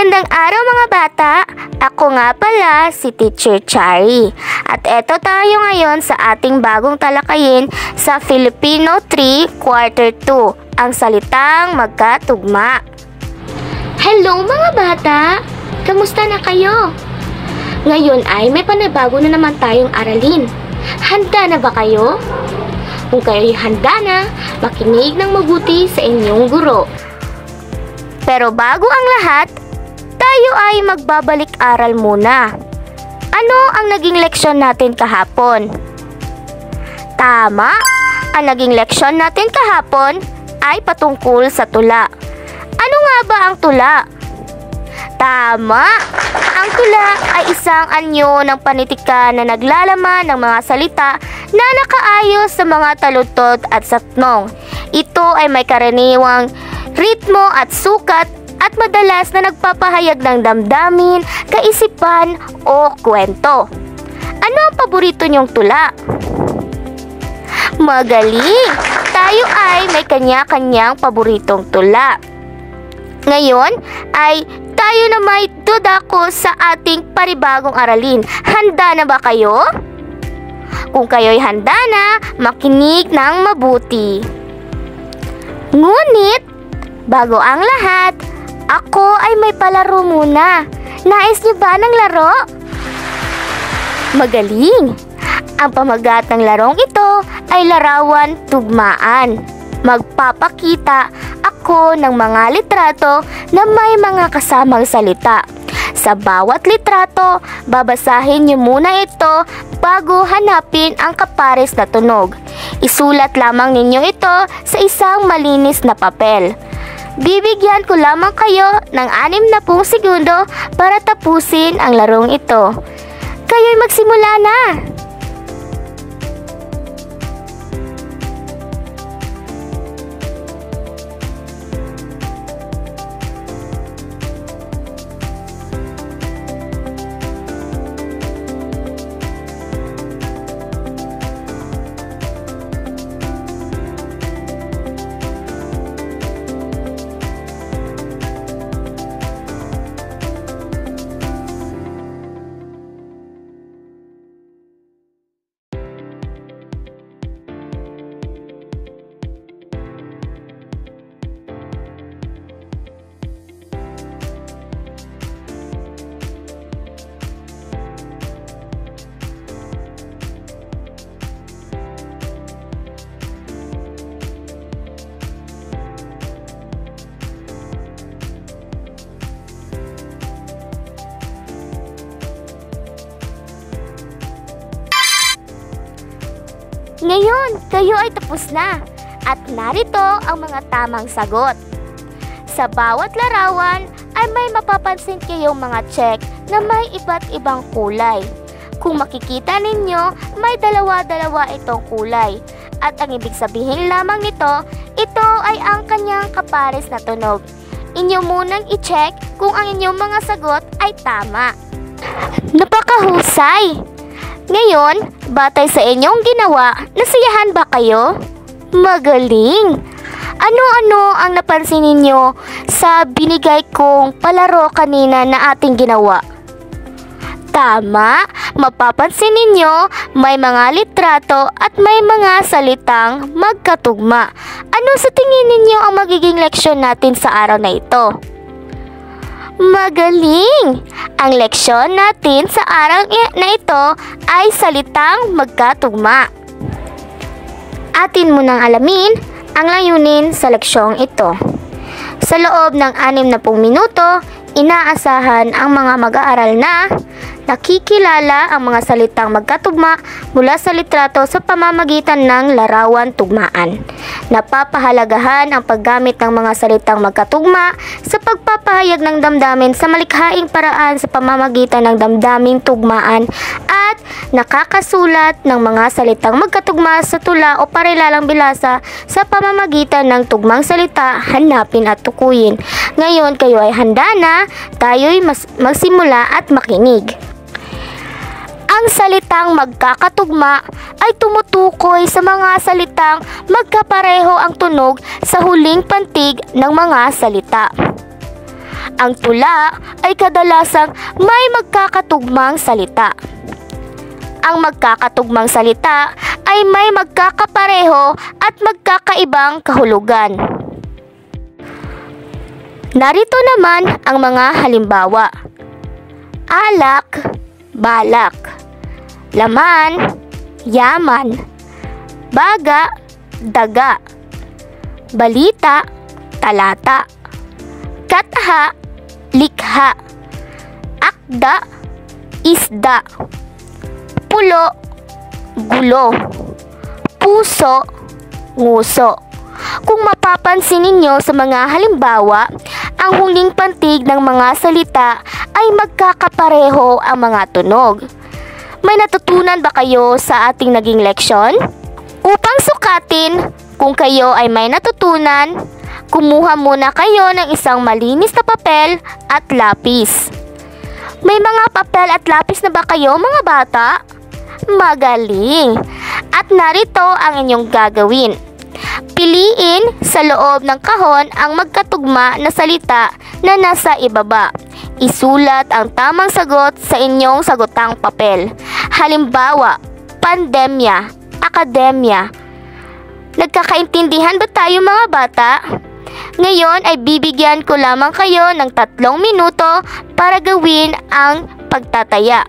Magandang araw mga bata! Ako nga pala si Teacher Chari. At eto tayo ngayon sa ating bagong talakayin sa Filipino 3 Quarter 2, ang salitang magkatugma. Hello mga bata! Kamusta na kayo? Ngayon ay may panabago na naman tayong aralin. Handa na ba kayo? Kung kayo'y handa na, makinig ng mabuti sa inyong guro. Pero bago ang lahat, tayo ay magbabalik-aral muna. Ano ang naging leksyon natin kahapon? Tama! Ang naging leksyon natin kahapon ay patungkol sa tula. Ano nga ba ang tula? Tama! Ang tula ay isang anyo ng panitikan na naglalaman ng mga salita na nakaayos sa mga taludtod at satnong. Ito ay may karaniwang ritmo at sukat at madalas na nagpapahayag ng damdamin, kaisipan o kwento. Ano ang paborito niyong tula? Magaling! Tayo ay may kanya-kanyang paboritong tula. Ngayon ay tayo na may dudako sa ating panibagong aralin. Handa na ba kayo? Kung kayo'y handa na, makinig ng mabuti. Ngunit, bago ang lahat, ako ay may palaro muna. Nais niyo ba ng laro? Magaling! Ang pamagat ng larong ito ay larawan tugmaan. Magpapakita ako ng mga litrato na may mga kasamang salita. Sa bawat litrato, babasahin niyo muna ito bago hanapin ang kapares na tunog. Isulat lamang ninyo ito sa isang malinis na papel. Bibigyan ko lamang kayo ng 60 segundo para tapusin ang larong ito. Kayo'y magsimula na! Ngayon, kayo ay tapos na at narito ang mga tamang sagot. Sa bawat larawan ay may mapapansin kayong mga check na may iba't ibang kulay. Kung makikita ninyo, may dalawa-dalawa itong kulay. At ang ibig sabihin lamang nito, ito ay ang kanyang kapares na tunog. Inyo munang i-check kung ang inyong mga sagot ay tama. Napakahusay! Ngayon, batay sa inyong ginawa, nasiyahan ba kayo? Magaling! Ano-ano ang napansin ninyo sa binigay kong palaro kanina na ating ginawa? Tama! Mapapansin ninyo, may mga litrato at may mga salitang magkatugma. Ano sa tingin ninyo ang magiging leksyon natin sa araw na ito? Magaling! Ang leksyon natin sa araw na ito ay salitang magkatugma. Atin munang alamin ang layunin sa leksyong ito. Sa loob ng 60 minuto, inaasahan ang mga mag-aaral na nakikilala ang mga salitang magkatugma mula sa litrato sa pamamagitan ng larawan tugmaan. Napapahalagahan ang paggamit ng mga salitang magkatugma sa pagpapahayag ng damdamin sa malikhaing paraan sa pamamagitan ng damdaming tugmaan at nakakasulat ng mga salitang magkatugma sa tula o parilalang bilasa sa pamamagitan ng tugmang salita, hanapin at tukuyin. Ngayon kayo ay handa na, tayo'y magsimula at makinig. Ang salitang magkakatugma ay tumutukoy sa mga salitang magkapareho ang tunog sa huling pantig ng mga salita. Ang tula ay kadalasang may magkakatugmang salita. Ang magkakatugmang salita ay may magkakapareho at magkakaibang kahulugan. Narito naman ang mga halimbawa. Alak, balak. Laman, yaman. Baga, daga. Balita, talata. Katha, likha. Akda, isda. Pulo, gulo. Puso, nguso. Kung mapapansin ninyo sa mga halimbawa, ang huling pantig ng mga salita ay magkakapareho ang mga tunog. May natutunan ba kayo sa ating naging leksyon? Upang sukatin kung kayo ay may natutunan, kumuha muna kayo ng isang malinis na papel at lapis. May mga papel at lapis na ba kayo, mga bata? Magaling! At narito ang inyong gagawin. Piliin sa loob ng kahon ang magkatugma na salita na nasa ibaba. Isulat ang tamang sagot sa inyong sagotang papel. Halimbawa, pandemya, akademya. Nagkakaintindihan ba tayo, mga bata? Ngayon ay bibigyan ko lamang kayo ng 3 minuto para gawin ang pagtataya.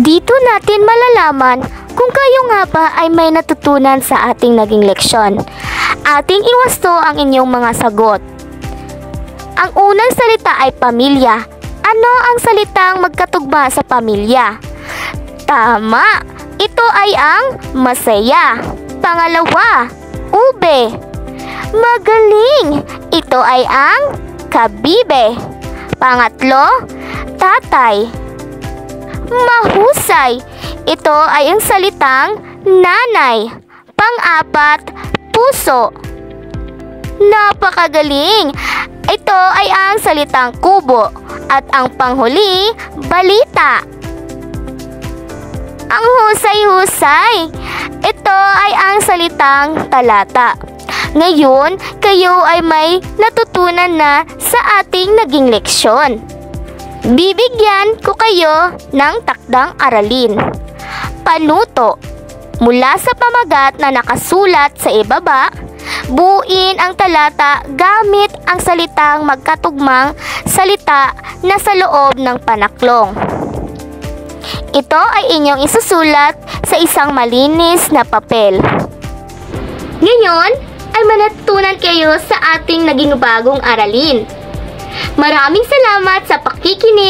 Dito natin malalaman kung kayo nga ba ay may natutunan sa ating naging leksyon. Ating iwasto ang inyong mga sagot. Ang unang salita ay pamilya. Ano ang salitang magkatugma sa pamilya? Tama! Ito ay ang masaya. Pangalawa, ube. Magaling! Ito ay ang kabibe. Pangatlo, tatay. Mahusay. Ito ay ang salitang nanay. Pang-apat, puso. Napakagaling! Ito ay ang salitang kubo. At ang panghuli, balita. Ang husay-husay. Ito ay ang salitang talata. Ngayon, kayo ay may natutunan na sa ating naging leksyon. Bibigyan ko kayo ng takdang aralin. Panuto. Mula sa pamagat na nakasulat sa ibaba, buuin ang talata gamit ang salitang magkatugmang salita na sa loob ng panaklong. Ito ay inyong isusulat sa isang malinis na papel. Ngayon, ay manatutunan kayo sa ating naging bagong aralin. Maraming salamat sa pakikinig